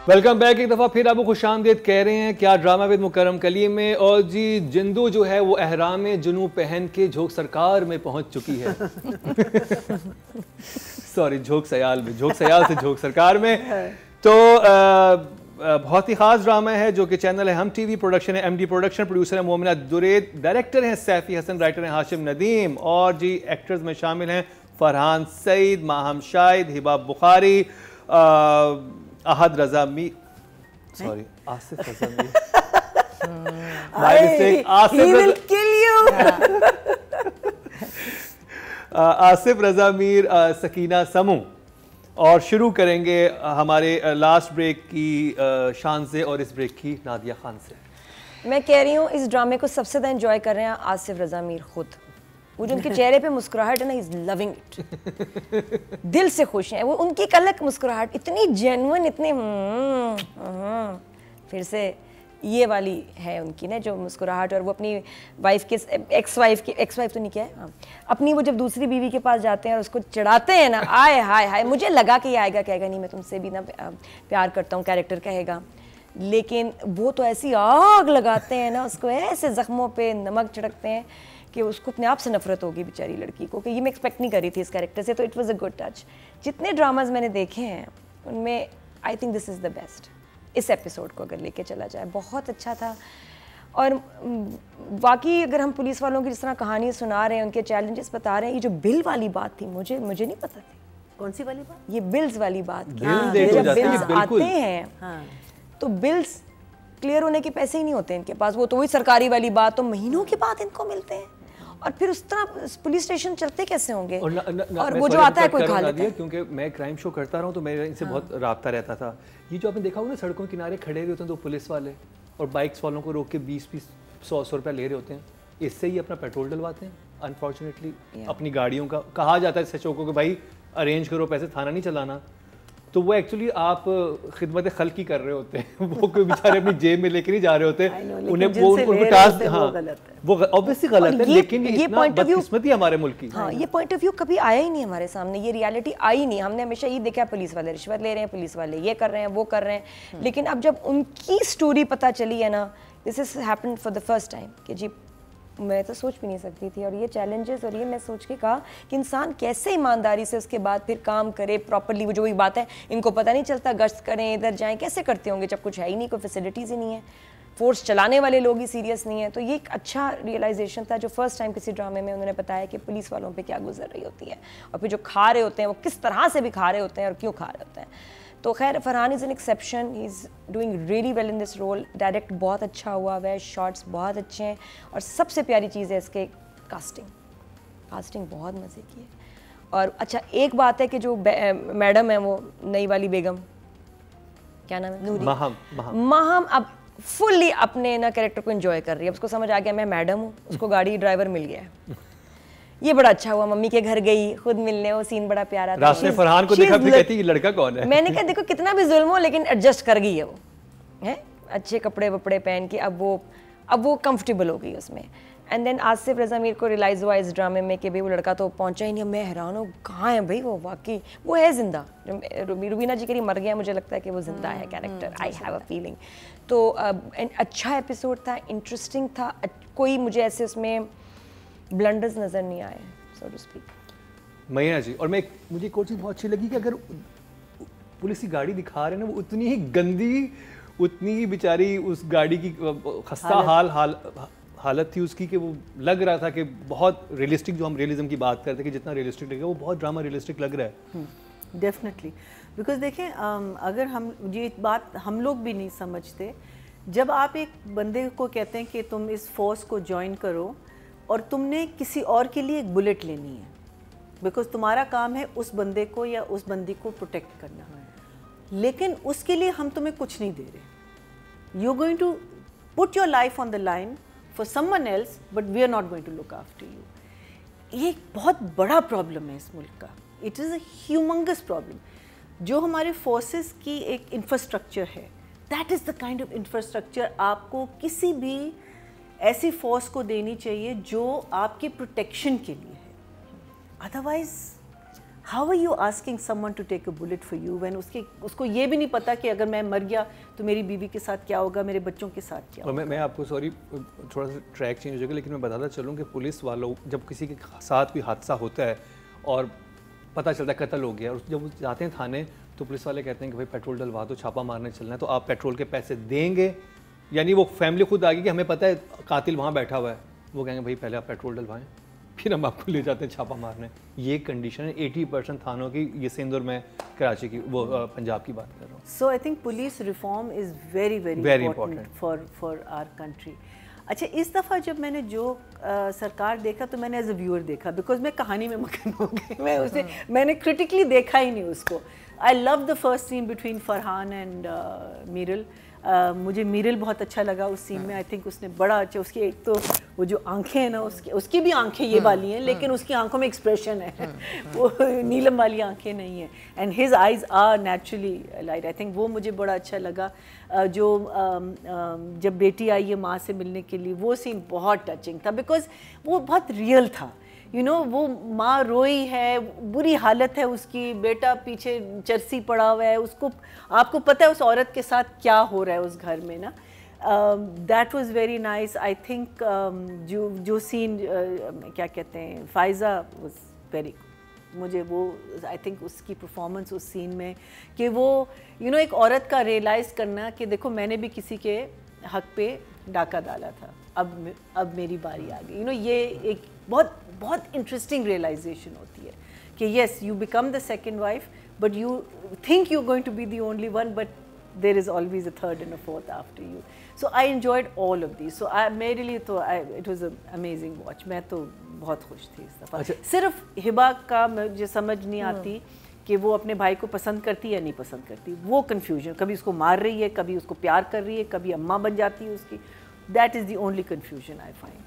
Welcome back एक दफ़ा फिर आपको खुशामदीद कह रहे हैं क्या ड्रामा विद मुकर्रम कलीम में। और जी जिंदू जो है वो अहराम जुनू पहन के झोंक सरकार में पहुंच चुकी है। सॉरी, झोंक सयाल में, झोंक सयाल से झोंक सरकार में। तो बहुत ही ख़ास ड्रामा है जो कि चैनल है हम टीवी प्रोडक्शन है, एमडी प्रोडक्शन, प्रोड्यूसर है मोमिना दुरेद, डायरेक्टर हैं सैफी हसन, राइटर हैं हाशिम नदीम, और जी एक्टर्स में शामिल हैं फरहान सईद, माहम शाहिद, हिबा बुखारी, अहद रजा मीर, सॉरी आसिफ रजा मीर, आसिफ रजा मीर, सकीना समू। और शुरू करेंगे हमारे लास्ट ब्रेक की शान से और इस ब्रेक की नादिया खान से। मैं कह रही हूँ इस ड्रामे को सबसे ज़्यादा एंजॉय कर रहे हैं आसिफ रजा मीर खुद। वो जो उनके चेहरे पे मुस्कुराहट है ना, इज लविंग इट, दिल से खुश हैं वो। उनकी एक अलग मुस्कुराहट, इतनी जेन्युइन, इतनी फिर से ये वाली है उनकी ना जो मुस्कुराहट। और वो अपनी वाइफ के एक्स वाइफ तो नहीं क्या है, हाँ, अपनी वो जब दूसरी बीवी के पास जाते हैं और उसको चढ़ाते हैं ना, आए हाय हाय, मुझे लगा कि ये आएगा कहेगा नहीं मैं तुमसे भी ना प्यार करता हूँ, कैरेक्टर कहेगा, लेकिन वो तो ऐसी आग लगाते हैं ना, उसको ऐसे जख्मों पे नमक छिड़कते हैं कि उसको अपने आप से नफरत होगी बेचारी लड़की को, कि ये मैं एक्सपेक्ट नहीं कर रही थी इस कैरेक्टर से। तो it was a good touch. जितने ड्रामाज मैंने देखे हैं उनमें I think this is the best. इस एपिसोड को अगर लेके चला जाए बहुत अच्छा था। और बाकी अगर हम पुलिस वालों की जिस तरह कहानी सुना रहे हैं, उनके चैलेंजेस बता रहे हैं, ये जो बिल वाली बात थी मुझे नहीं पता थी। कौन सी वाली बात? ये बिल्स वाली बात की। जब बिल्स आते हैं तो बिल्स क्लियर होने के पैसे ही नहीं होते इनके पास। वो तो वही सरकारी वाली बात, तो महीनों के बाद इनको मिलते हैं। और फिर उस तरह पुलिस स्टेशन चलते कैसे होंगे? और वो जो आता है कोई खा लेता है। क्योंकि मैं क्राइम शो करता रहा हूँ तो मेरा इनसे बहुत राब्ता रहता था। ये जो आपने देखा होगा ना, सड़कों के किनारे खड़े हुए होते हैं दो पुलिस वाले और बाइक्स वालों को रोक के 20-100 रुपया ले रहे होते हैं, इससे ही अपना पेट्रोल डलवाते हैं। अनफॉर्चुनेटली अपनी गाड़ियों का कहा जाता है सचों को कि भाई अरेंज करो, पैसे थाना नहीं चलाना, तो वो एक्चुअली आप खिदमत खल की कर रहे होते हैं। वो कोई बेचारे अपनी जेब में लेके नहीं जा रहे होते, उन्हें वो उनको टास्क, हाँ वो ऑब्वियसली गलत है, लेकिन ये पॉइंट ऑफ व्यू बदकिस्मती हमारे मुल्क की। हाँ, ये पॉइंट ऑफ व्यू कभी आया ही नहीं हमारे सामने, ये रियलिटी आई नहीं। हमने हमेशा ये देखा पुलिस वाले रिश्वत ले रहे हैं, पुलिस वाले ये कर रहे हैं, वो कर रहे हैं, लेकिन अब जब उनकी स्टोरी पता चली है ना, this is happened for the first time कि जी मैं तो सोच भी नहीं सकती थी। और ये चैलेंजेस, और ये मैं सोच के कहा कि इंसान कैसे ईमानदारी से उसके बाद फिर काम करे प्रॉपरली। वो जो वही बात है, इनको पता नहीं चलता, गश्त करें इधर जाएं, कैसे करते होंगे जब कुछ है ही नहीं, कोई फैसिलिटीज़ ही नहीं है, फोर्स चलाने वाले लोग ही सीरियस नहीं है। तो ये एक अच्छा रियलाइजेशन था जो फर्स्ट टाइम किसी ड्रामे में उन्होंने बताया कि पुलिस वालों पे क्या गुजर रही होती है, और फिर जो खा रहे होते हैं वो किस तरह से भी खा रहे होते हैं और क्यों खा रहे होते हैं। तो खैर Farhan is an exception, he is doing really well in this role. Direct बहुत अच्छा हुआ है, शॉट्स बहुत अच्छे हैं, और सबसे प्यारी चीज़ है इसके कास्टिंग बहुत मज़े की है। और अच्छा एक बात है कि जो मैडम है वो नई वाली बेगम, क्या नाम है, नूरी महम, अब फुल्ली अपने ना कैरेक्टर को एंजॉय कर रही है। उसको समझ आ गया मैं मैडम हूँ, उसको गाड़ी ड्राइवर मिल गया है। ये बड़ा अच्छा हुआ, मम्मी के घर गई खुद मिलने, वो सीन बड़ा प्यारा था। रास्ते फरहान को देखा फिर कहती है लड़का कौन है। मैंने कहा देखो कितना भी जुल्म हो लेकिन एडजस्ट कर गई है वो, है अच्छे कपड़े वपड़े पहन के, अब वो कंफर्टेबल हो गई उसमें। एंड देन आसिफ रजा मीर को रियलाइज हुआ इस ड्रामे में कि भाई वो लड़का तो पहुंचा ही नहीं। मैं हैरान हूँ कहाँ है भाई वो, वाकई वो है जिंदा। रुबीना जी करी मर गया, मुझे लगता है कि वो जिंदा है character, I have a feeling. तो अच्छा एपिसोड था, इंटरेस्टिंग था, कोई मुझे ऐसे उसमें ब्लंडर्स नज़र नहीं आए सो टू स्पीक। मैया जी, और मुझे एक और चीज़ बहुत अच्छी लगी कि अगर पुलिस की गाड़ी दिखा रहे हैं ना, वो उतनी ही गंदी, उतनी ही बेचारी उस गाड़ी की खस्ता हालत थी उसकी, कि वो लग रहा था कि बहुत रियलिस्टिक, जो हम रियलिज्म की बात करते हैं कि जितना रियलिस्टिक लगेगा वो बहुत ड्रामा रियलिस्टिक लग रहा है। डेफिनेटली, बिकॉज देखें अगर हम ये बात हम लोग भी नहीं समझते, जब आप एक बंदे को कहते हैं कि तुम इस फोर्स को ज्वाइन करो और तुमने किसी और के लिए एक बुलेट लेनी है, बिकॉज तुम्हारा काम है उस बंदे को या उस बंदी को प्रोटेक्ट करना, लेकिन उसके लिए हम तुम्हें कुछ नहीं दे रहे। You are going to put your life on the line for someone else, but we are not going to look after you. ये एक बहुत बड़ा प्रॉब्लम है इस मुल्क का, it is a humongous problem. जो हमारे फोर्सेस की एक इंफ्रास्ट्रक्चर है, that is the kind of infrastructure आपको किसी भी ऐसी फोर्स को देनी चाहिए जो आपके प्रोटेक्शन के लिए है। Otherwise how are you asking someone to take a bullet for you when उसको ये भी नहीं पता कि अगर मैं मर गया तो मेरी बीवी के साथ क्या होगा, मेरे बच्चों के साथ क्या होगा। और मैं आपको सॉरी थोड़ा सा ट्रैक चेंज हो जाएगा, लेकिन मैं बताता चलूँ कि पुलिस वालों जब किसी के साथ कोई हादसा होता है और पता चलता है कत्ल हो गया, और जब वो जाते हैं थाने तो पुलिस वाले कहते हैं कि भाई पेट्रोल डलवा दो, छापा मारने चलना है, तो आप पेट्रोल के पैसे देंगे? यानी वो फैमिली खुद आ गई कि हमें पता है कातिल वहाँ बैठा हुआ है, वो कहेंगे भाई पहले आप पेट्रोल डलवाएं फिर हम आपको ले जाते हैं छापा मारने। ये कंडीशन है 80% थानों की, ये सिंध और मैं कराची की वो पंजाब की बात कर रहा हूँ। So I think police reform is very very important for our country. अच्छा, इस दफ़ा जब मैंने जो सरकार देखा तो मैंने एज अ व्यूअर देखा, बिकॉज मैं कहानी में मगन हो गई, मैं उसे मैंने क्रिटिकली देखा ही नहीं उसको। I love the first scene between Farhan and मीरल। मुझे मीरल बहुत अच्छा लगा उस सीन में। आई थिंक उसने बड़ा अच्छा, उसकी एक तो वो जो आंखें हैं ना, उसकी भी आंखें ये वाली हैं, लेकिन उसकी आंखों में एक्सप्रेशन है, वो नीलम वाली आंखें नहीं है, and his eyes are naturally light. I think वो मुझे बड़ा अच्छा लगा। जो जब बेटी आई है माँ से मिलने के लिए, वो सीन बहुत टचिंग था, बिकॉज वो बहुत रियल था। यू नो, वो माँ रोई है, बुरी हालत है उसकी, बेटा पीछे चरसी पड़ा हुआ है, उसको आपको पता है उस औरत के साथ क्या हो रहा है उस घर में ना। That was very nice. I think जो सीन क्या कहते हैं, फायज़ा वाज वेरी, मुझे वो आई थिंक उसकी परफॉर्मेंस उस सीन में, कि वो यू नो एक औरत का रियलाइज़ करना कि देखो मैंने भी किसी के हक पे डाका डाला था, अब मेरी बारी आ गई। यू नो, ये एक बहुत बहुत इंटरेस्टिंग रियलाइजेशन होती है कि yes you become the second wife, but you think you going to be the only one, but there is always a third and a fourth after you. So I enjoyed all of this. So मेरे लिए तो it was a amazing watch. मैं तो बहुत खुश थी इस दफ़ा। सिर्फ हिबा का मुझे समझ नहीं आती कि वो अपने भाई को पसंद करती है या नहीं पसंद करती, वो कन्फ्यूजन, कभी उसको मार रही है, कभी उसको प्यार कर रही है, कभी अम्मा बन जाती है उसकी। That is the only confusion I find.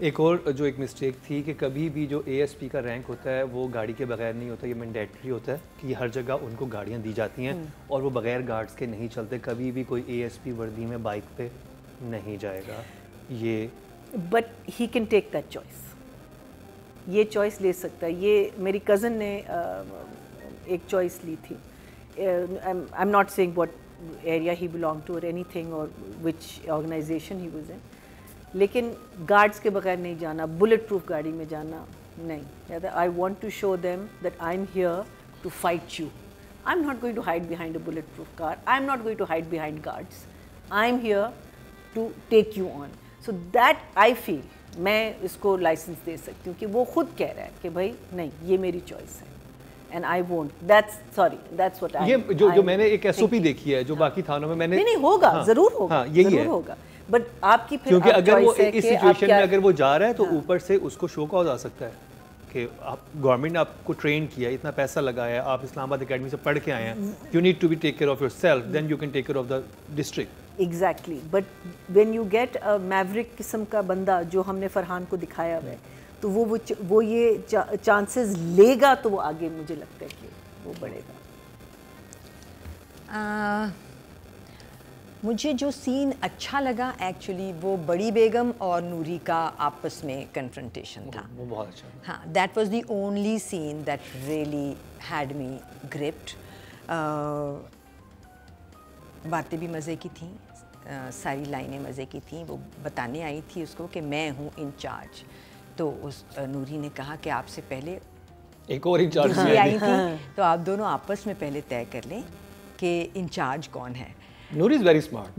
एक और जो एक मिस्टेक थी कि कभी भी जो ASP का रैंक होता है वो गाड़ी के बगैर नहीं होता, ये मैंडेटरी होता है कि हर जगह उनको गाड़ियाँ दी जाती हैं और वो बगैर गार्ड्स के नहीं चलते। कभी भी कोई ASP वर्दी में बाइक पे नहीं जाएगा ये। But he can take that choice, ये चॉइस ले सकता है। ये मेरी कज़न ने एक चॉइस ली थी। I am not saying what area he belong to और एनीथिंग और which organisation he was in, लेकिन गार्ड्स के बगैर नहीं जाना, बुलेट प्रूफ गाड़ी में जाना नहीं। I want to show them that I am here to fight you. I am not going to hide behind a bullet proof car, I am not going to hide behind guards, I am here to take you on. So that I feel मैं इसको licence दे सकती हूँ कि वो खुद कह रहा है कि भाई नहीं, ये मेरी चॉइस है and I won't, that's what I. ये जो मैंने एक SOP देखी है जो बाकी थानों में मैंने नहीं होगा। हाँ, जरूर होगा। हाँ, यही है होगा, बट आपकी फिर क्योंकि अगर वो इस सिचुएशन में अगर वो जा रहा है तो ऊपर से उसको शो कॉज आ सकता है कि आप गवर्नमेंट ने आपको ट्रेन किया, इतना पैसा लगाया है, आप इस्लामाबाद एकेडमी से पढ़ के आए हैं, you need to be take care of yourself, then you can take care of the district. Exactly, but when you get a maverick किस्म का बंदा जो हमने फरहान को दिखाया हुआ है, तो वो ये चांसेस लेगा तो वो आगे मुझे लगता है कि वो बढ़ेगा। मुझे जो सीन अच्छा लगा एक्चुअली वो बड़ी बेगम और नूरी का आपस में कन्फ्रंटेशन था, वो बहुत अच्छा। हाँ, that was the only seen that really had me gripped. बातें भी मज़े की थी, सारी लाइनें मज़े की थी। वो बताने आई थी उसको कि मैं हूँ इंचार्ज, तो उस नूरी ने कहा कि आपसे पहले एक और इंचार्ज आई थी, तो आप दोनों आपस में पहले तय कर लें कि इंचार्ज कौन है। Noori is very smart,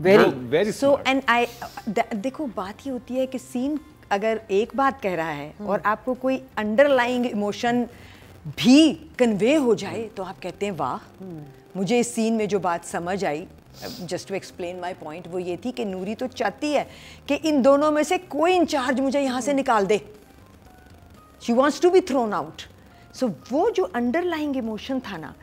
very so and I देखो बात ये होती है कि सीन अगर एक बात कह रहा है और आपको कोई अंडरलाइंग इमोशन भी कन्वे हो जाए तो आप कहते हैं वाह। मुझे इस सीन में जो बात समझ आई, just to explain my point, वो ये थी कि नूरी तो चाहती है कि इन दोनों में से कोई इंचार्ज मुझे यहाँ से निकाल दे, she wants to be thrown out. So वो जो अंडरलाइंग इमोशन था ना,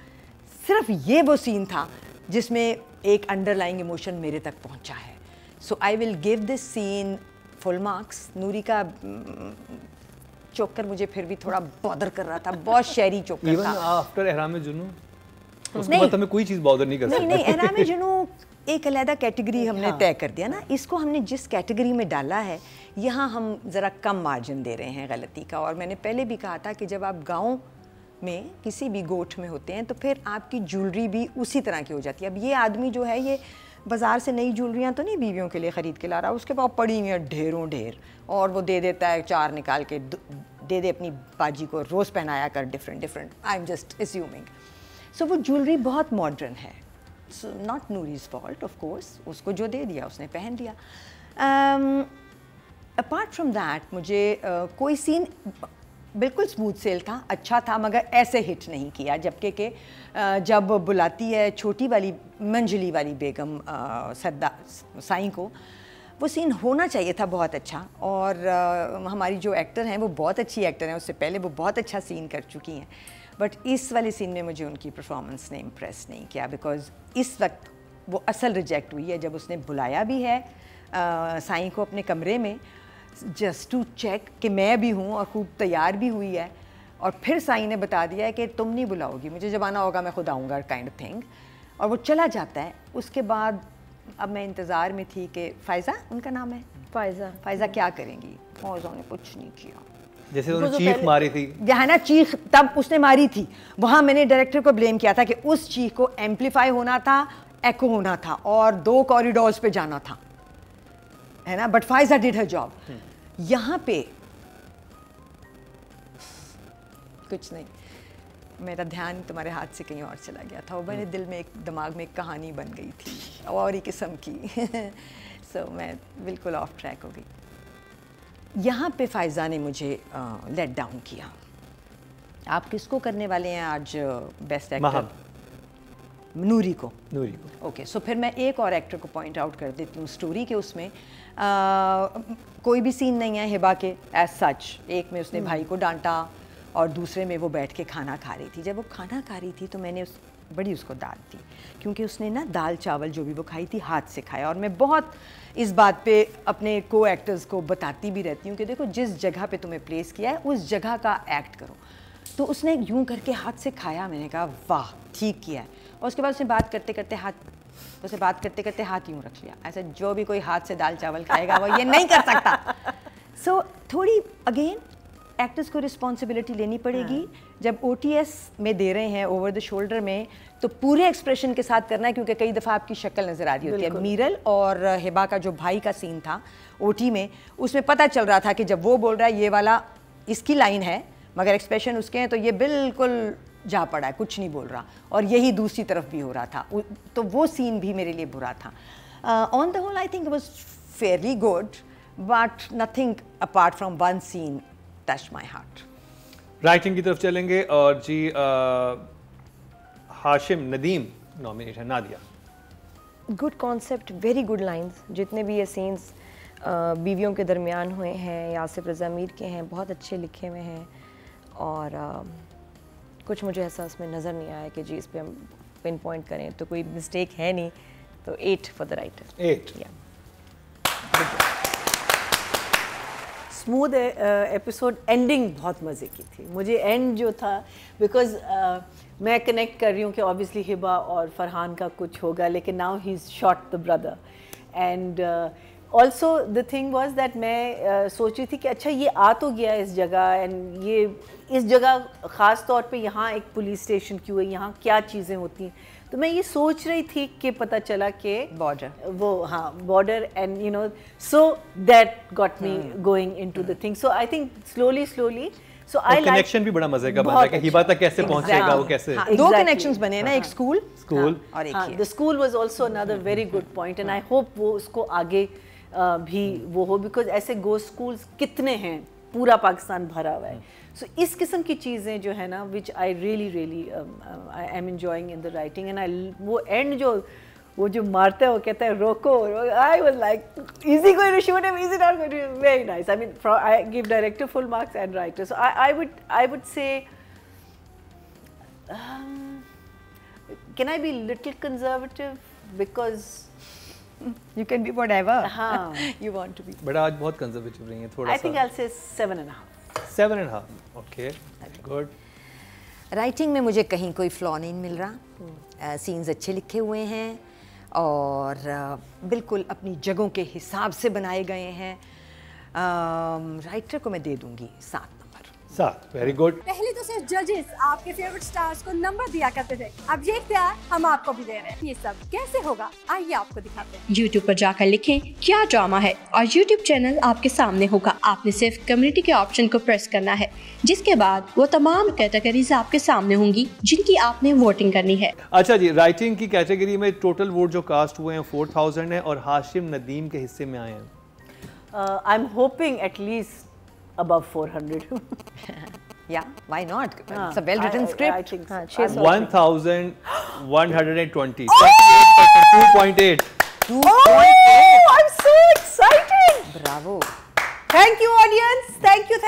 सिर्फ ये वो सीन था जिसमें एक अंडरलाइंग इमोशन मेरे तक पहुंचा है। So I will give this scene full marks. Noori का चोकर मुझे फिर भी थोड़ा बॉदर कर रहा था, बहुत शहरी चोकर था। आफ्टर एहराम जुनून उसके बाद हमें कोई चीज़ बॉदर नहीं कर सकती। नहीं, एहराम जुनून एक अलग कैटेगरी हमने तय कर दिया ना, इसको हमने जिस कैटेगरी में डाला है यहाँ हम ज़रा कम मार्जिन दे रहे हैं गलती का। और मैंने पहले भी कहा था कि जब आप गाँव में, किसी भी गोठ में होते हैं, तो फिर आपकी ज्वेलरी भी उसी तरह की हो जाती है। अब ये आदमी जो है ये बाज़ार से नई ज्वेलरियाँ तो नहीं बीवियों के लिए ख़रीद के ला रहा, उसके पास पड़ी हुई हैं ढेरों ढेर, और वो दे देता है 4 निकाल के, दे दे अपनी बाजी को, रोज़ पहनाया कर different. I am just assuming. So वो ज्वेलरी बहुत मॉडर्न है। So not Noori's fault of course, उसको जो दे दिया उसने पहन लिया। अपार्ट फ्रॉम दैट मुझे कोई सीन बिल्कुल स्मूथ सेल था, अच्छा था, मगर ऐसे हिट नहीं किया। जबकि कि जब बुलाती है छोटी वाली मंजली वाली बेगम सद्दा साईं को, वो सीन होना चाहिए था बहुत अच्छा। और हमारी जो एक्टर हैं वो बहुत अच्छी एक्टर हैं, उससे पहले वो बहुत अच्छा सीन कर चुकी हैं, बट इस वाले सीन में मुझे उनकी परफॉर्मेंस ने इम्प्रेस नहीं किया। बिकॉज इस वक्त वो असल रिजेक्ट हुई है जब उसने बुलाया भी है साईं को अपने कमरे में जस्ट टू चेक कि मैं भी हूँ, और खूब तैयार भी हुई है, और फिर साईं ने बता दिया है कि तुम नहीं बुलाओगी, मुझे जब आना होगा मैं खुद आऊँगा, काइंड ऑफ थिंग। और वो चला जाता है। उसके बाद अब मैं इंतज़ार में थी कि फ़ायज़ा उनका नाम है, फ़ायज़ा क्या करेंगी। फ़ायज़ा ने कुछ नहीं किया। जैसे उन्होंने चीख मारी थी, है ना, चीख तब उसने मारी थी, वहाँ मैंने डायरेक्टर को ब्लेम किया था कि उस चीख को एम्पलीफाई होना था, एको होना था, और 2 कॉरिडोर्स पे जाना था, है ना। But Faiza did her job. यहाँ पे कुछ नहीं, मेरा ध्यान तुम्हारे हाथ से कहीं और चला गया था, और मेरे दिल में दिमाग में एक कहानी बन गई थी और एक किस्म की। सो मैं बिल्कुल ऑफ ट्रैक हो गई। यहाँ पे फ़ायज़ा ने मुझे लेट डाउन किया। आप किसको करने वाले हैं आज बेस्ट एक्टर? नूरी को। ओके, सो फिर मैं एक और एक्टर को पॉइंट आउट कर देती हूँ स्टोरी के। उसमें कोई भी सीन नहीं है हिबा के एज सच। एक में उसने भाई को डांटा और दूसरे में वो बैठ के खाना खा रही थी। जब वो खाना खा रही थी तो मैंने बड़ी उसको दाद दी, क्योंकि उसने ना दाल चावल जो भी वो खाई थी हाथ से खाया। और मैं बहुत इस बात पे अपने को एक्टर्स को बताती भी रहती हूँ कि देखो जिस जगह पे तुम्हें प्लेस किया है उस जगह का एक्ट करो। तो उसने यूं करके हाथ से खाया, मैंने कहा वाह ठीक किया है। और उसके बाद उसने बात करते करते हाथ यूं रख लिया, ऐसा जो भी कोई हाथ से दाल चावल खाएगा वो ये नहीं कर सकता। सो थोड़ी अगेन एक्टर्स को रिस्पॉन्सिबिलिटी लेनी पड़ेगी। जब OTS में दे रहे हैं ओवर द शोल्डर में, तो पूरे एक्सप्रेशन के साथ करना है, क्योंकि कई दफ़ा आपकी शक्ल नज़र आ रही होती है। मीरल और हिबा का जो भाई का सीन था OT में, उसमें पता चल रहा था कि जब वो बोल रहा है ये वाला इसकी लाइन है मगर एक्सप्रेशन उसके हैं, तो ये बिल्कुल जा पड़ा है, कुछ नहीं बोल रहा। और यही दूसरी तरफ भी हो रहा था, तो वो सीन भी मेरे लिए बुरा था। On the whole I think it was fairly good, but nothing apart from one scene touch my heart. Writing की तरफ चलेंगे और ji Hashim Nadeem nomination, Nadia. Good concept, very good lines. जितने भी ये सीन्स बीवियों के दरमियान हुए हैं या आसिफ रज़ा मीर के हैं, बहुत अच्छे लिखे हुए हैं। और कुछ मुझे ऐसा उसमें नज़र नहीं आया कि जी इस पे हम पिन पॉइंट करें, तो कोई मिस्टेक है नहीं। तो 8 for the writer. 8 smooth episode. Ending बहुत मज़े की थी मुझे। एंड जो था, बिकॉज मैं कनेक्ट कर रही हूँ कि ऑब्वियसली हिबा और फरहान का कुछ होगा, लेकिन now he is shot the brother. And also the thing was that मैं सोच रही थी कि अच्छा ये आ तो गया इस जगह, एंड ये इस जगह ख़ास तौर पे यहाँ एक पुलिस स्टेशन क्यों है, यहाँ क्या चीज़ें होती हैं। तो मैं ये सोच रही थी कि पता चला कि बॉर्डर, वो हाँ border, and you know so that got me going into the thing. So I think slowly so I like connection भी बड़ा मजे का बना है कि हिबा तक कैसे पहुंचेगा वो कैसे। दो कनेक्शंस बने ना, एक स्कूल और एक the school was also another very good point, and I hope वो उसको आगे भी वो हो, बिकॉज ऐसे गो स्कूल्स कितने हैं, पूरा पाकिस्तान भरा हुआ है। सो इस किस्म की चीज़ें जो है ना, which I really I am enjoying in the writing. And I वो एंड जो मारता है वो कहता है रोको, I was like is he going to shoot him, is it not going to, very nice. I mean I give director full marks and writer. So I would say can I be little conservative because you can be whatever हाँ you want to be, but आज बहुत conservative रही है थोड़ा सा। I think I'll say 7.5. 7.5 okay good. Writing में मुझे कहीं कोई फ्लॉ नहीं मिल रहा। सीन्स अच्छे लिखे हुए हैं और बिल्कुल अपनी जगहों के हिसाब से बनाए गए हैं। राइटर को मैं दे दूंगी 7 नंबर। 7। Very good. पहले तो सिर्फ जजेस आपके फेवरेट स्टार्स को नंबर दिया करते थे, अब ये इख्तियार हम आपको भी दे रहे हैं। ये सब कैसे होगा, आइए आपको दिखाते हैं। YouTube पर जाकर लिखें क्या ड्रामा है और YouTube चैनल आपके सामने होगा। आपने सिर्फ कम्युनिटी के ऑप्शन को प्रेस करना है, जिसके बाद वो तमाम कैटेगरीज आपके सामने होंगी जिनकी आपने वोटिंग करनी है। अच्छा जी, राइटिंग की कैटेगरी में टोटल वोट जो कास्ट हुए हैं 4000 है और हाशिम नदीम के हिस्से में आए हैं। I am hoping at least above 400. Yeah, why not? It's a well-written script. I think so. 1120. 2.8. Oh, I'm so excited. Bravo. Thank you audience. Thank you.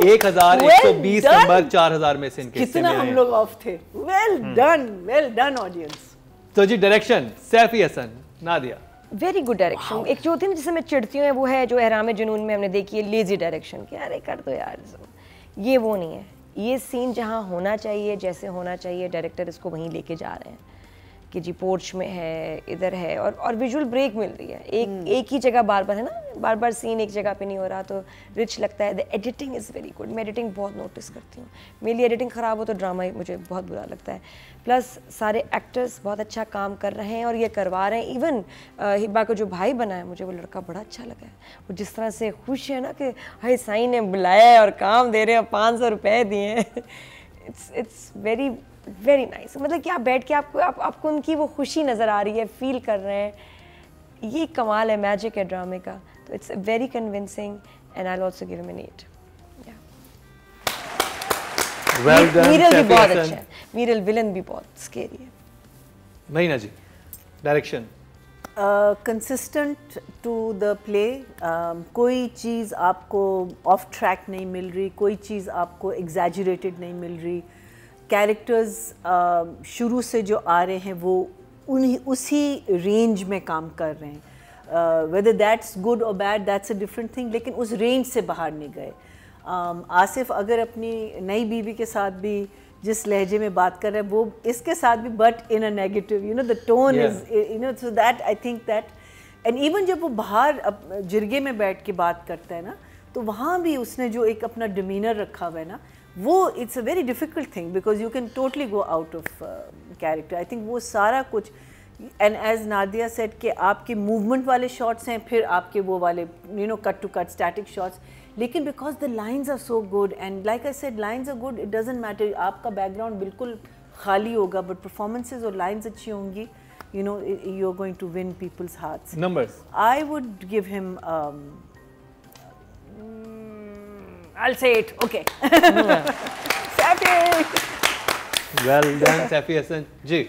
1120 number 4000 में से इनके हिस्से में कितना आए हम हैं। लोग ऑफ थे। Well done audience. तो जी direction Safi Hasan, Nadia. Very good direction. एक जो होती है ना जिससे मैं चिढ़ती हूँ वो है जो एहराम जुनून में हमने देखी है, लेजी डायरेक्शन कि अरे कर दो यार। ये वो नहीं है, ये सीन जहाँ होना चाहिए, जैसे होना चाहिए, डायरेक्टर इसको वहीं लेके जा रहे हैं कि जी पोर्च में है, इधर है, और विजुअल ब्रेक मिल रही है। एक ही जगह बार बार है ना, बार बार सीन एक जगह पे नहीं हो रहा तो रिच लगता है। The editing is very good. मैं एडिटिंग बहुत नोटिस करती हूँ, मेरी एडिटिंग ख़राब हो तो ड्रामा मुझे बहुत बुरा लगता है। प्लस सारे एक्टर्स बहुत अच्छा काम कर रहे हैं और ये करवा रहे हैं। इवन हिबा को जो भाई बना है, मुझे वो लड़का बड़ा अच्छा लगा है। वो जिस तरह से खुश है ना कि हाई साईं ने बुलाया है और काम दे रहे हैं, 500 रुपये दिए हैं। It's very very nice. मतलब कि आप बैठ के आपको उनकी वो खुशी नज़र आ रही है, फील कर रहे हैं। ये कमाल है, मैजिक है ड्रामे का। तो it's very convincing and I will also give him an 8। Well done. Miral भी बहुत अच्छा है, मीरल विलन भी बहुत स्केरी है। Mahina ji direction consistent to the play. कोई चीज़ आपको ऑफ ट्रैक नहीं मिल रही, कोई चीज़ आपको एग्जैजरेटेड नहीं मिल रही। कैरेक्टर्स शुरू से जो आ रहे हैं वो उसी रेंज में काम कर रहे हैं। वेदर दैट्स गुड और bad that's a different thing, लेकिन उस रेंज से बाहर नहीं गए। आसिफ अगर अपनी नई बीवी के साथ भी जिस लहजे में बात कर रहे हैं वो इसके साथ भी, but in a negative, you know the tone is, you know, so that I think that. And even जब वो बाहर जिरगे में बैठ के बात करता है ना, तो वहाँ भी उसने जो एक अपना डिमीनर रखा हुआ है ना, वो it's a very difficult thing because you can totally go out of character. I think वो सारा कुछ, एंड एज नादिया सेड कि आपके मूवमेंट वाले शॉट्स हैं, फिर आपके वो वाले you know cut to cut static shots, लेकिन because the lines are so good and like I said lines are good, it doesn't matter आपका बैकग्राउंड बिल्कुल खाली होगा, बट परफॉर्मेंसेज और लाइन्स अच्छी होंगी, you know you are going to win people's hearts. Numbers I would give him I'll say it. Okay. Safi. Well done Safi Hasan ji.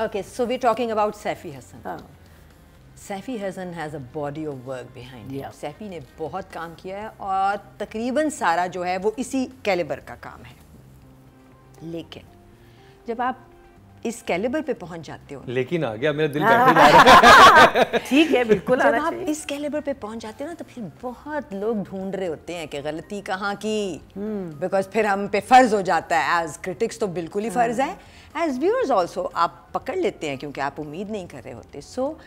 Okay, so we're talking about Safi Hassan. Safi Hassan has a body of work behind him. Yeah. Safi ने बहुत काम किया है और तकरीबन सारा जो है वो इसी कैलिबर का काम है। लेकिन जब आप इस कैलिबर पे पहुंच जाते हो, लेकिन आ गया मेरा दिल बैठे जा रहा है। ठीक है, बिल्कुल जब आना आप चाहिए। इस कैलिबर पे पहुंच जाते हो ना, तो फिर बहुत लोग ढूंढ रहे होते हैं कि गलती कहाँ की, बिकॉज फिर हम पे फर्ज हो जाता है। एज क्रिटिक्स तो बिल्कुल ही फर्ज है, एज व्यूअर्स ऑल्सो आप पकड़ लेते हैं क्योंकि आप उम्मीद नहीं कर रहे होते। सो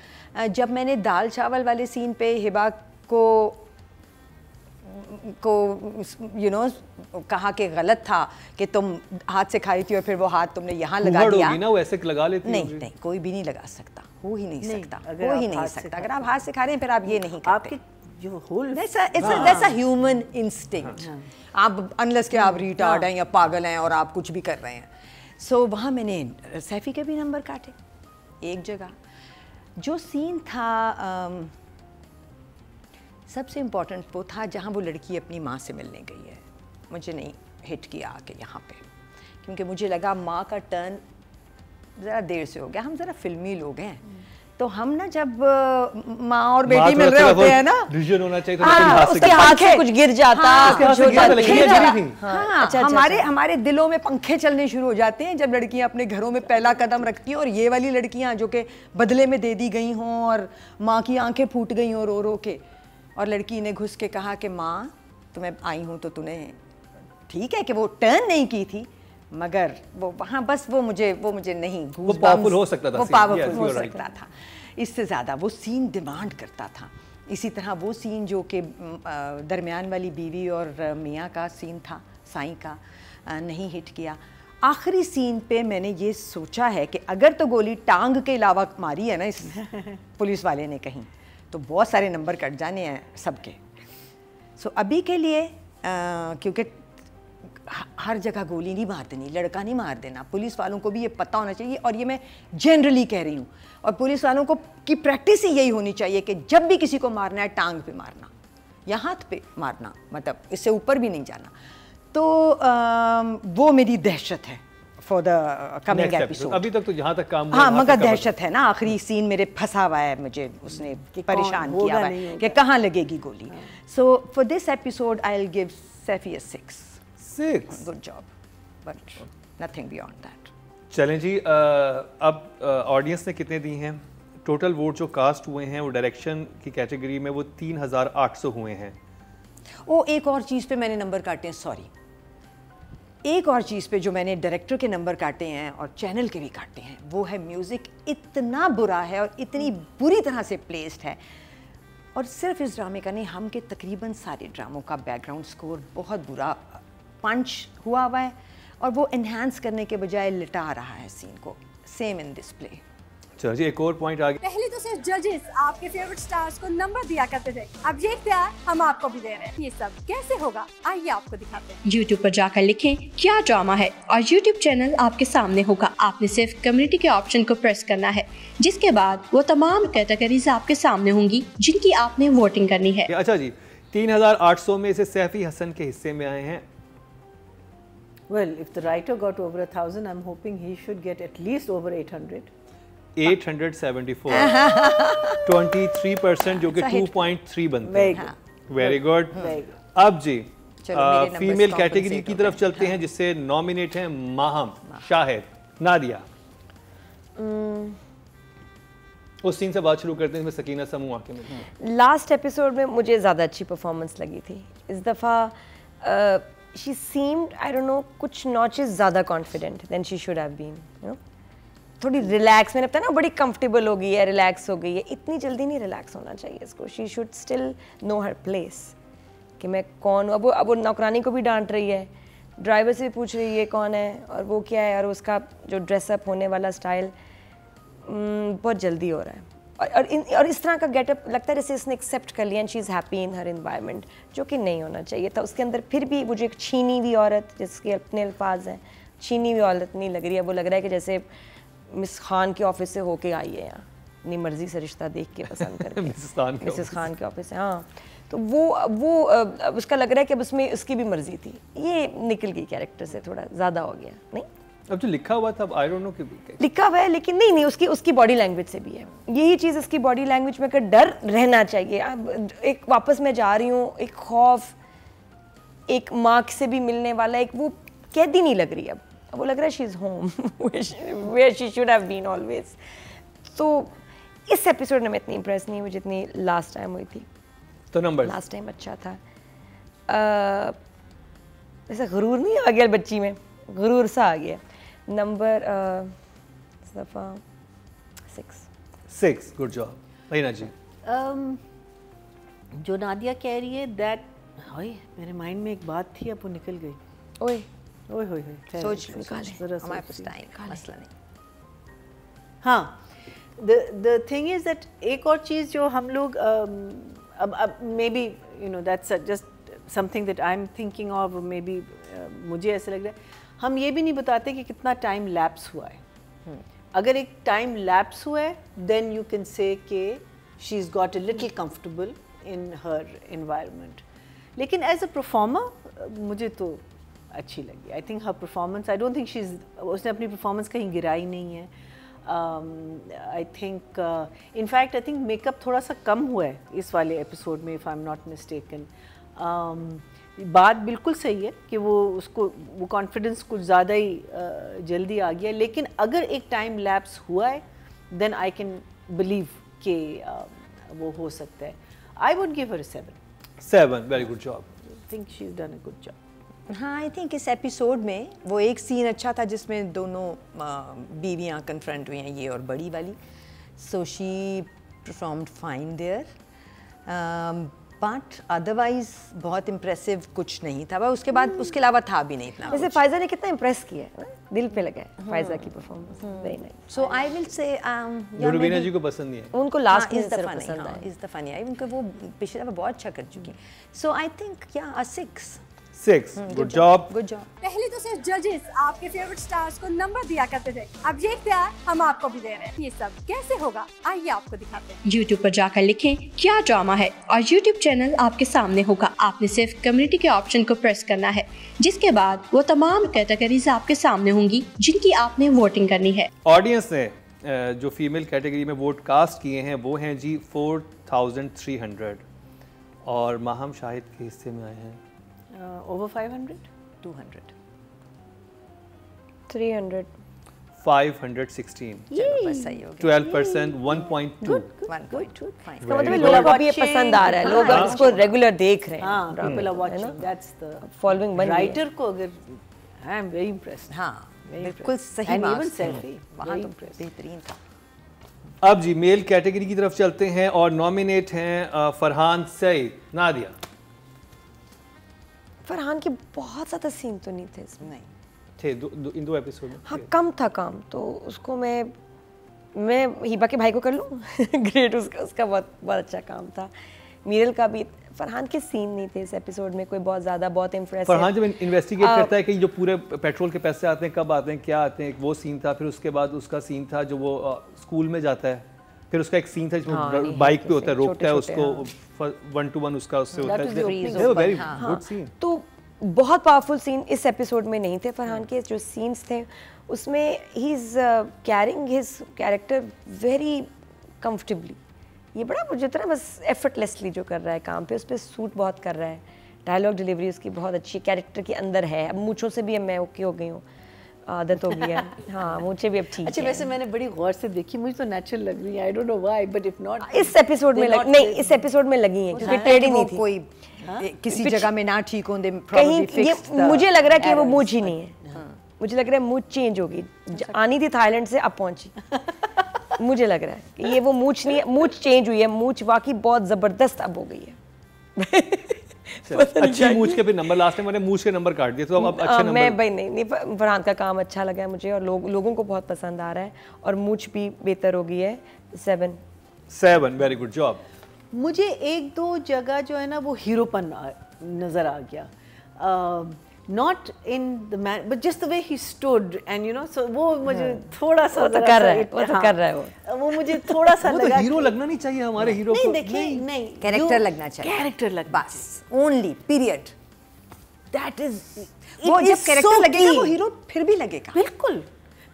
जब मैंने दाल चावल वाले सीन पे हिबा को यू नो कहा कि गलत था कि तुम हाथ से खाई थी और फिर वो हाथ तुमने यहाँ लगा दिया ना, वो ऐसे लगा लेती नहीं, कोई भी नहीं लगा सकता, हो ही नहीं सकता, अगर हो आप ही नहीं हाथ से सकता। अगर आप हाथ से खा रहे हैं फिर आप ये नहीं करते। आपके जो whole That's a human instinct. आप अनलेस के आप रिटार्ड हैं या पागल हैं और आप कुछ भी कर रहे हैं। सो वहाँ मैंने सैफी के भी नंबर काटे। एक जगह जो सीन था सबसे इम्पोर्टेंट वो था जहाँ वो लड़की अपनी माँ से मिलने गई है। मुझे नहीं हिट किया आके यहाँ पे, क्योंकि मुझे लगा माँ का टर्न ज़रा देर से हो गया। हम ज़रा फिल्मी लोग हैं, तो हम ना जब माँ और बेटी मिल रहे होते हैं ना, विजन होना चाहिए, उसके हाथ से कुछ गिर जाता, कुछ हो जाता। हमारे दिलों में पंखे चलने शुरू हो जाते हैं जब लड़कियां अपने घरों में पहला कदम रखती हैं। और ये वाली लड़कियां जो कि बदले में दे दी गई हों और माँ की आंखें फूट गई हों रो रो के, और लड़की ने घुस के कहा कि माँ तुम्हें आई हूँ तो तूने, ठीक है कि वो टर्न नहीं की थी, मगर वो वहाँ बस वो मुझे नहीं, वो पावरफुल हो सकता था, वो पावरफुल हो सकता था। इससे ज़्यादा वो सीन डिमांड करता था इसी तरह वो सीन जो कि दरमियान वाली बीवी और मियाँ का सीन था, साईं का, नहीं हिट किया। आखिरी सीन पे मैंने ये सोचा है कि अगर तो गोली टांग के अलावा मारी है ना इस पुलिस वाले ने कहीं, तो बहुत सारे नंबर कट जाने हैं सबके। सो अभी के लिए क्योंकि हर जगह गोली नहीं मार देनी, लड़का नहीं मार देना, पुलिस वालों को भी ये पता होना चाहिए, और ये मैं जनरली कह रही हूँ, और पुलिस वालों को की प्रैक्टिस ही यही होनी चाहिए कि जब भी किसी को मारना है टांग पे मारना या हाथ पे मारना, मतलब इससे ऊपर भी नहीं जाना। तो वो मेरी दहशत है फॉर द कमिंग एपिसोड। अभी तक तो जहाँ तक काम हुआ, हाँ, मगर दहशत है ना, आखिरी सीन मेरे फंसा हुआ है, मुझे उसने परेशान किया हुआ है कि कहाँ लगेगी गोली। So for this episode I will give Saifi a 6. Good job, but nothing beyond that. चलें जी, अब ऑडियंस ने कितने दी हैं? टोटल वोट जो कास्ट हुए हैं वो डायरेक्शन की कैटेगरी में वो 3800 हुए हैं। ओ, एक और चीज़ पे मैंने नंबर काटे हैं, सॉरी, एक और चीज़ पे जो मैंने डायरेक्टर के नंबर काटे हैं और चैनल के भी काटे हैं, वो है म्यूज़िक इतना बुरा है और इतनी बुरी तरह से प्लेस्ड है। और सिर्फ इस ड्रामे का नहीं, हम के तकरीबन सारे ड्रामों का बैकग्राउंड स्कोर बहुत बुरा पंच हुआ हुआ है, और वो एनहांस करने के बजाय लिटा रहा है सीन को। Same in this play. चलो जी, एक और पॉइंट आ गया। पहले तो सिर्फ जजेस आपके फेवरेट स्टार्स को नंबर दिया करते थे, अब ये इख्तियार हम आपको भी दे रहे हैं। ये सब कैसे होगा, आइए आपको दिखाते हैं। YouTube पर जाकर लिखें क्या ड्रामा है और YouTube चैनल आपके सामने होगा। आपने सिर्फ कम्युनिटी के ऑप्शन को प्रेस करना है, जिसके बाद वो तमाम कैटेगरीज आपके सामने होंगी जिनकी आपने वोटिंग करनी है। अच्छा जी, 3800 में से सैफी हसन के हिस्से में आए हैं। Well, if the writer got over 1000, I'm hoping he should get at least over 800. 874 23%, जो कि 2.3 बनते हैं। Very good. अब जी फीमेल कैटेगरी की तरफ चलते हैं, जिससे नॉमिनेट हैं माहम, शाहिद, नादिया। उस सीन से बात शुरू करते हैं जिसमें सकीना समूह आके मिली। लास्ट एपिसोड में मुझे ज़्यादा अच्छी परफॉर्मेंस लगी थी। इस दफ़ा she seemed, I don't know, कुछ नॉचेस ज़्यादा confident than she should have been, you know, थोड़ी रिलैक्स, मैंने बताया ना, बड़ी कंफर्टेबल हो गई है, रिलैक्स हो गई है। इतनी जल्दी नहीं रिलैक्स होना चाहिए इसको। She should still know her place कि मैं कौन हूँ। अब वो नौकरानी को भी डांट रही है, ड्राइवर से भी पूछ रही है कौन है और वो क्या है, और उसका जो ड्रेसअप होने वाला स्टाइल बहुत जल्दी हो रहा है। और इस तरह का गेटअप लगता है जैसे इसने एक्सेप्ट कर लिया and she is happy in her environment, जो कि नहीं होना चाहिए था। उसके अंदर फिर भी मुझे एक छीनी हुई औरत, जिसके अपने अल्फाज हैं, छीनी हुई औरत नहीं लग रही है। वो लग रहा है कि जैसे मिस खान के ऑफिस से होके आई है यहाँ, अपनी मर्जी से रिश्ता देख के पसंद करके मिसेस खान के ऑफिस से। हाँ, तो वो उसका लग रहा है कि अब उसमें उसकी भी मर्जी थी। ये निकल गई कैरेक्टर से, थोड़ा ज़्यादा हो गया। नहीं, अब जो लिखा हुआ था, आई डोंट नो कि लिखा हुआ है, लेकिन नहीं उसकी बॉडी लैंग्वेज से भी है। यही चीज़ इसकी बॉडी लैंग्वेज में का डर रहना चाहिए। अब एक वापस मैं जा रही हूँ, एक खौफ, एक माँ से भी मिलने वाला, एक वो कैदी नहीं लग रही। अब वो लग रहा है she is home where she should have been always. तो इस एपिसोड में मैं इतनी इंप्रेस नहीं हुई जितनी लास्ट टाइम हुई थी। तो नंबर लास्ट टाइम अच्छा था, ऐसा गुरूर नहीं आ गया बच्ची में, गुरूर सा आ गया। नंबर 6। गुड जॉब महीना जी। जो नादिया कह रही है दैट, हाय मेरे माइंड में एक बात थी, अब वो निकल गई। ओए ओए होए, सोच हमारे पास टाइम, मसला नहीं। हाँ, the thing is that एक और चीज़ जो हम लोग अब may be you know that's just something that I am thinking of, may be मुझे ऐसा लग रहा है, हम ये भी नहीं बताते कि कितना टाइम लैप्स हुआ है। अगर एक टाइम लैप्स हुआ है देन यू कैन से कि she is got a little comfortable in her environment. लेकिन एज अ परफॉर्मर मुझे तो अच्छी लगी। I think her performance, I don't think she is, उसने अपनी परफॉर्मेंस कहीं गिराई नहीं है। I think in fact I think makeup थोड़ा सा कम हुआ है इस वाले एपिसोड में, if I am not mistaken. बात बिल्कुल सही है कि वो कॉन्फिडेंस कुछ ज़्यादा ही जल्दी आ गया, लेकिन अगर एक टाइम लैप्स हुआ है देन आई कैन बिलीव कि वो हो सकता है। आई would give her 7। Very good job. I think she is done a good job. हाँ, आई थिंक इस एपिसोड में वो एक सीन अच्छा था जिसमें दोनों बीवियाँ कन्फ्रंट हुई हैं, ये और बड़ी वाली। So she performed fine there. But otherwise बहुत इम्प्रेसिव कुछ नहीं था, पर उसके बाद उसके अलावा था भी नहीं इतना। वैसे फायजा ने कितना इम्प्रेस किया है ना, दिल पे लगा है फायजा की performance, very nice. So I will say Rubina जी को पसंद नहीं है उनको लास्ट में इस दफा पसंद नहीं, आया। इस दफा नहीं आई, उनको वो पिछले दफा बहुत अच्छा कर चुकी हैं। सो आई थिंक या 6 गुड जॉब। Good job. पहले तो सिर्फ जजेस आपके फेवरेट स्टार्स को नंबर दिया करते थे, अब ये इख्तियार हम आपको भी दे रहे हैं। ये सब कैसे होगा आइए आपको दिखाते हैं। YouTube पर जाकर लिखें क्या ड्रामा है और YouTube चैनल आपके सामने होगा। आपने सिर्फ कम्युनिटी के ऑप्शन को प्रेस करना है, जिसके बाद वो तमाम कैटेगरीज आपके सामने होंगी जिनकी आपने वोटिंग करनी है। ऑडियंस ने जो फीमेल कैटेगरी में वोट कास्ट किए हैं वो हैं जी 4300 और माहम शाहिद के हिस्से में आए हैं ओवर 500 200 300 516 चलो बस सही हो गया। 12% 1.2 1.2 फाइन। इसका मतलब लोगों को भी ये पसंद आ रहा है, लोग हाँ। इसको रेगुलर देख रहे हाँ, हैं। people are watching. That's the Following बन गई है। writer को अगर I am very impressed. हाँ Very बिल्कुल impressed. सही And बात even है। Selfie, वहाँ very तो impressed. बेहतरीन था। अब जी मेल कैटेगरी की तरफ चलते हैं और नॉमिनेट हैं फरहान सईद, नादिया। फरहान के बहुत ज़्यादा सीन तो नहीं थे इसमें, नहीं थे इन दो एपिसोड में हाँ कम था काम, तो उसको मैं हिबा के भाई को कर लूँ ग्रेट, उसका बहुत बहुत अच्छा काम था। मीरल का भी, फरहान के सीन नहीं थे इस एपिसोड में कोई बहुत ज़्यादा, बहुत इम्प्रेसिव। फरहान जब इन्वेस्टिगेट करता है कि जो पूरे पेट्रोल के पैसे आते हैं, कब आते हैं, क्या आते हैं, वो सीन था। फिर उसके बाद उसका सीन था जो वो स्कूल में जाता है, फिर उसका एक सीन था जिसमें बाइक पे होता है, रोकता है उसको 1-to-1 उसका उससे होता है, वेरी गुड सीन। तो बहुत पावरफुल सीन इस एपिसोड में नहीं थे फरहान के, जो सीन्स थे उसमें he is carrying his character very comfortably. ये बड़ा मुझे तो ना बस एफर्टलेसली जो कर रहा है काम पे, उस पर सूट बहुत कर रहा है, डायलॉग डिलीवरी उसकी बहुत अच्छी, कैरेक्टर के अंदर है। अब मूंछों से भी अब मैं ओके हो गई हूँ, आदत हो गई है। हाँ मूंछें भी अब ठीक अच्छा है। वैसे मैंने बड़ी गौर से देखी, मुझे तो नेचुरल लग रही है, आई don't know why, but if not इस एपिसोड में नहीं, इस एपिसोड में लगी है क्योंकि टेढ़ी नहीं थी कोई किसी जगह में ना ठीक हों, कहीं। ये मुझे लग रहा है कि वो मूंछ ही नहीं है, मुझे लग रहा है मूंछ चेंज होगी, आनी थी थाईलैंड से अब पहुंची। मुझे लग रहा है कि ये वो मूंछ नहीं है, मूंछ चेंज हुई है, मूंछ वाकई बहुत जबरदस्त अब हो गई है। अच्छी मूंछ के फिर नंबर लास्ट में मैंने मूंछ के नंबर काट दिए, तो अब अच्छे नंबर। मैं भाई नहीं फरहान का काम अच्छा लगा है मुझे और लोगों को बहुत पसंद आ रहा है और मूंछ भी बेहतर हो गई है। 7 वेरी गुड जॉब। मुझे एक दो जगह जो है ना वो हीरोपन नजर आ गया, not in the man but just the way he stood and you know, so वो मुझे थोड़ा सा कर रहा है, वो तो कर रहा है वो मुझे थोड़ा सा वो तो लगा हीरो लगना नहीं चाहिए हमारे हीरो को। नहीं देखिए नहीं कैरेक्टर लगना चाहिए, कैरेक्टर लगना बस ओनली पीरियड। दैट इज वो जब कैरेक्टर लगेगा वो हीरो फिर भी लगेगा। बिल्कुल,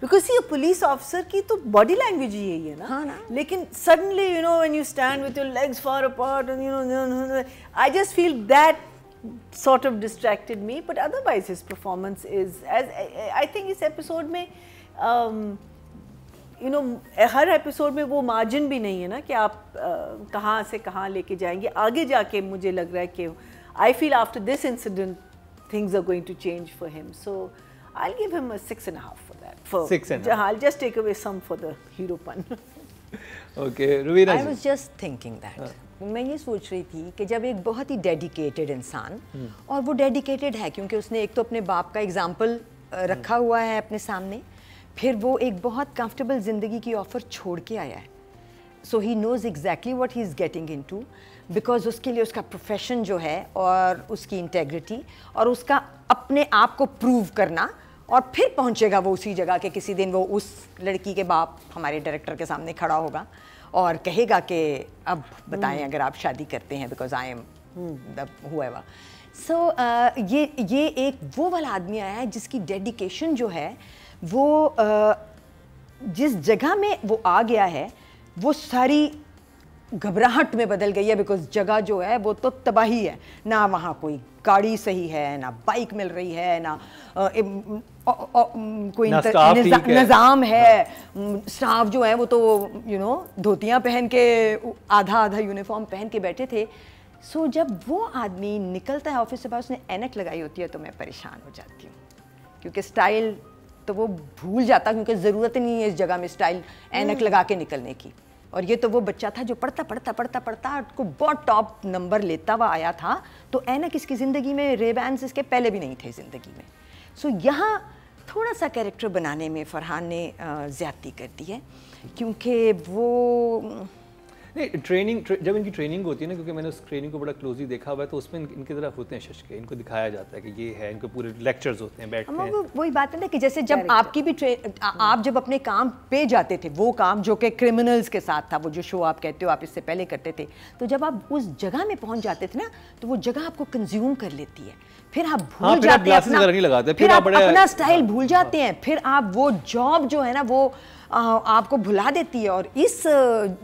बिकॉज ये पुलिस ऑफिसर की तो बॉडी लैंग्वेज ही यही है ना। हाँ ना। लेकिन suddenly you know when you stand with your legs far apart and you no I just feel that sort of distracted me, but otherwise his performance is, as I think इस episode में you know her episode में वो margin भी नहीं है ना कि आप कहाँ से कहाँ लेके जाएंगे आगे जाके। मुझे लग रहा है कि I feel after this incident things are going to change for him, so I'll give him a 6.5 for that. For 6.5. I'll just take away some for the hero pun. Okay Rubina I ji. was just thinking that. मैं ये सोच रही थी कि जब एक बहुत ही dedicated इंसान, और वो डेडिकेटेड है क्योंकि उसने एक तो अपने बाप का एग्जाम्पल रखा हुआ है अपने सामने, फिर वो एक बहुत कंफर्टेबल ज़िंदगी की ऑफ़र छोड़ के आया है, so he knows exactly what he is getting into, because उसके लिए उसका प्रोफेशन जो है और उसकी इंटेग्रिटी और उसका अपने आप को प्रूव करना, और फिर पहुंचेगा वो उसी जगह के किसी दिन वो उस लड़की के बाप हमारे डायरेक्टर के सामने खड़ा होगा और कहेगा कि अब बताएं अगर आप शादी करते हैं, because I am the whoever. So ये एक वो वाला आदमी आया है जिसकी डेडिकेशन जो है वो जिस जगह में वो आ गया है वो सारी घबराहट में बदल गई है, बिकॉज जगह जो है वो तो तबाही है, ना वहाँ कोई गाड़ी सही है, ना बाइक मिल रही है, ना कोई निज़ाम है, स्टाफ जो है वो तो यू नो धोतियाँ पहन के आधा यूनिफॉर्म पहन के बैठे थे। सो जब वो आदमी निकलता है ऑफिस से बाहर, उसने ऐनक लगाई होती है, तो मैं परेशान हो जाती हूँ क्योंकि स्टाइल तो वो भूल जाता, क्योंकि ज़रूरत नहीं है इस जगह में स्टाइल ऐनक लगा के निकलने की। और ये तो वो बच्चा था जो पढ़ता को बहुत टॉप नंबर लेता हुआ आया था। तो ऐनक इसकी ज़िंदगी में, रेबैन्स इसके पहले भी नहीं थे ज़िंदगी में। सो यहाँ थोड़ा सा कैरेक्टर बनाने में फरहान ने ज़्यादती कर दी है, क्योंकि वो नहीं जब इनकी ट्रेनिंग होती है ना, क्योंकि मैंने उस ट्रेनिंग को बड़ा क्लोजली देखा हुआ है, तो उसमें इनकी तरफ होते हैं शशके, इनको दिखाया जाता है कि ये है, इनको पूरे लेक्चर्स होते हैं, बैठते हैं। वही बात है ना कि जैसे जब आपकी भी आप जब अपने काम पे जाते थे, वो काम जो कि क्रिमिनल्स के साथ था, वो जो शो आप कहते हो आप इससे पहले करते थे, तो जब आप उस जगह में पहुंच जाते थे ना, तो वो जगह आपको कंज्यूम कर लेती है, फिर आप भूल जाते हैं अपना स्टाइल भूल जाते हैं, फिर आप वो जॉब जो है ना वो आपको भुला देती है। और इस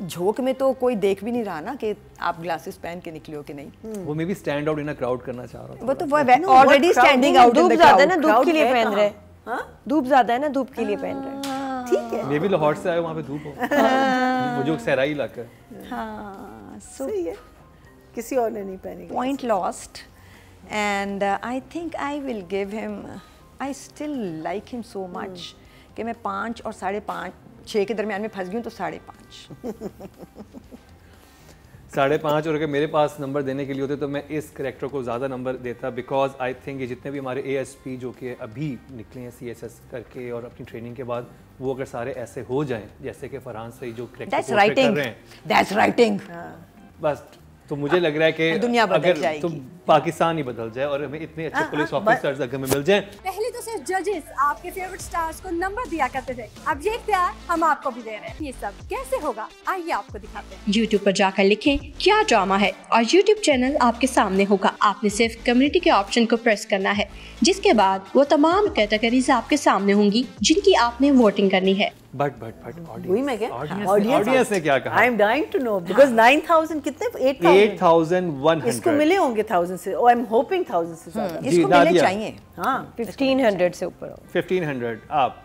झोंक में तो कोई देख भी नहीं रहा ना कि आप ग्लासेस पहन के निकले हो कि नहीं। वो may be stand out in a crowd करना चाह रहा था। वो तो वो already standing out in the crowd. धूप ज्यादा है ना, धूप के लिए पहन रहे हैं। धूप ज्यादा है ना, धूप के लिए पहन रहे। ठीक है, मे बी लाहौर से आए, वहाँ पे धूप हो, वो जो सहराई इलाका है। हाँ, सही है, किसी और ने नहीं पहनी। Point lost and I think I will give him, I still like him so much कि मैं 5 और 5.5 6 के दरमियान में फंस गई हूँ, तो 5.5 5.5। और अगर मेरे पास नंबर देने के लिए होते तो मैं इस कैरेक्टर को ज़्यादा नंबर देता, बिकॉज आई थिंक ये जितने भी हमारे ASP जो कि अभी निकले हैं CSS करके और अपनी ट्रेनिंग के बाद, वो अगर सारे ऐसे हो जाएं जैसे कि फरहान सईद जो कैरेक्टर कर रहे हैं, दैट्स राइटिंग, बस तो मुझे लग रहा है कि दुनिया बदल अगर जाएगी। तो पाकिस्तान ही बदल जाए और हमें इतने अच्छे पुलिस ऑफिसर्स अगर हमें मिल जाएं। पहले तो सिर्फ जजेस आपके फेवरेट स्टार्स को नंबर दिया करते थे, अब ये इख्तियार हम आपको भी दे रहे हैं। ये सब कैसे होगा, आइए आपको दिखाते हैं। YouTube पर जाकर लिखें क्या ड्रामा है और YouTube चैनल आपके सामने होगा। आपने सिर्फ कम्युनिटी के ऑप्शन को प्रेस करना है, जिसके बाद वो तमाम कैटेगरीज आपके सामने होंगी जिनकी आपने वोटिंग करनी है। बट वही मैं क्या, ऑडियंस ने क्या कहा? I am dying to know because 9000 कितने 8100 इसको मिले होंगे 1000 से, आई एम होपिंग 1000 से ज्यादा इसको मिलने चाहिए। हाँ 1500 से ऊपर हो। 1500 आप।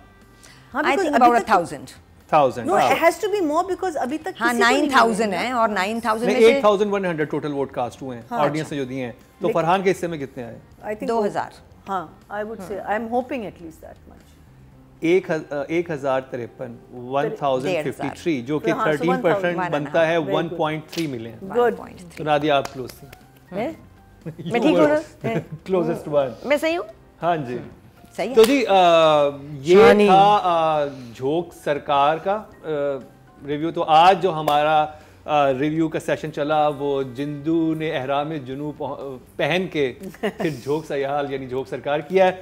I think about 1000। No it has to be more because अभी तक हाँ 9000 है और 9000 में से 8100 टोटल वोट कास्ट हुए हैं ऑडियंस ने जो दिए हैं। तो फरहान के हिस्से में कितने आए? I think 2000। हाँ आई वुड से I am hoping at least that much. 1053 1053 जो कि 13% बनता है 1.3 मिलियन। गुड। तो नादिया आप क्लोज थी। मैं ठीक हूँ ना? Closest one. मैं सही हूँ? हाँ जी सही है। तो जी ये था झोंक सरकार का रिव्यू। तो आज जो हमारा रिव्यू का सेशन चला वो जिंदू ने एहराम जुनू पहन के फिर झोंक सयाल यानी झोंक सरकार किया है।